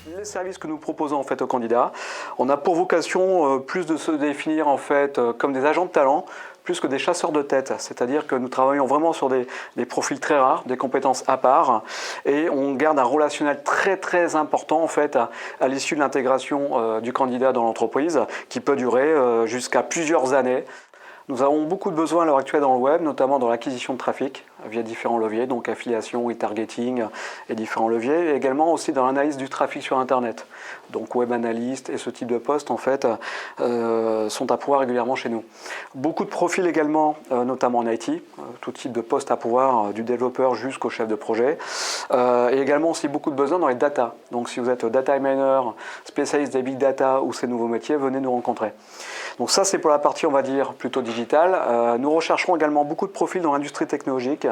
Les services que nous proposons en fait aux candidats, on a pour vocation plus de se définir en fait comme des agents de talent, plus que des chasseurs de tête. C'est-à-dire que nous travaillons vraiment sur des profils très rares, des compétences à part, et on garde un relationnel très important en fait à l'issue de l'intégration du candidat dans l'entreprise, qui peut durer jusqu'à plusieurs années. Nous avons beaucoup de besoins à l'heure actuelle dans le web, notamment dans l'acquisition de trafic via différents leviers, donc affiliation, retargeting et différents leviers, et également aussi dans l'analyse du trafic sur Internet. Donc web analyst et ce type de postes en fait sont à pouvoir régulièrement chez nous. Beaucoup de profils également, notamment en IT, tout type de postes à pouvoir, du développeur jusqu'au chef de projet, et également aussi beaucoup de besoins dans les data. Donc si vous êtes data miner, spécialiste des big data ou ces nouveaux métiers, venez nous rencontrer. Donc ça c'est pour la partie on va dire plutôt digitale. Nous rechercherons également beaucoup de profils dans l'industrie technologique.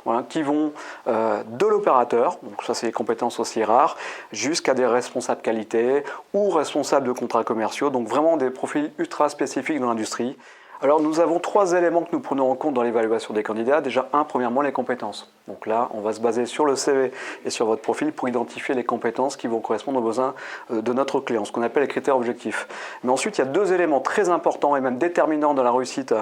Voilà, qui vont de l'opérateur, donc ça c'est des compétences aussi rares, jusqu'à des responsables qualité ou responsables de contrats commerciaux, donc vraiment des profils ultra spécifiques dans l'industrie. Alors nous avons 3 éléments que nous prenons en compte dans l'évaluation des candidats. Déjà, premièrement, les compétences. Donc là, on va se baser sur le CV et sur votre profil pour identifier les compétences qui vont correspondre aux besoins de notre client, ce qu'on appelle les critères objectifs. Mais ensuite, il y a 2 éléments très importants et même déterminants dans la réussite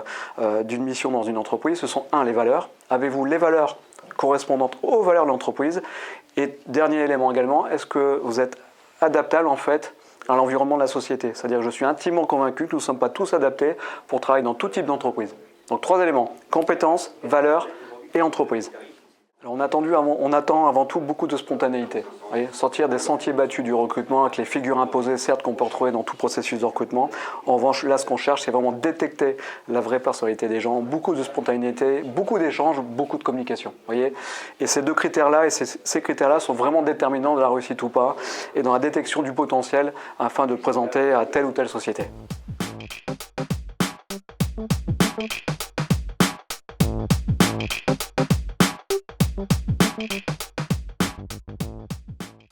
d'une mission dans une entreprise. Ce sont les valeurs. Avez-vous les valeurs correspondantes aux valeurs de l'entreprise? Et dernier élément également, est-ce que vous êtes adaptable en fait à l'environnement de la société? C'est-à-dire que je suis intimement convaincu que nous ne sommes pas tous adaptés pour travailler dans tout type d'entreprise. Donc 3 éléments, compétences, valeurs et entreprise. Alors on attend avant tout beaucoup de spontanéité. Vous voyez, sortir des sentiers battus du recrutement avec les figures imposées, certes, qu'on peut retrouver dans tout processus de recrutement. En revanche, là, ce qu'on cherche, c'est vraiment détecter la vraie personnalité des gens, beaucoup de spontanéité, beaucoup d'échanges, beaucoup de communication. Vous voyez, et ces 2 critères-là, et ces critères-là sont vraiment déterminants de la réussite ou pas, et dans la détection du potentiel afin de le présenter à telle ou telle société.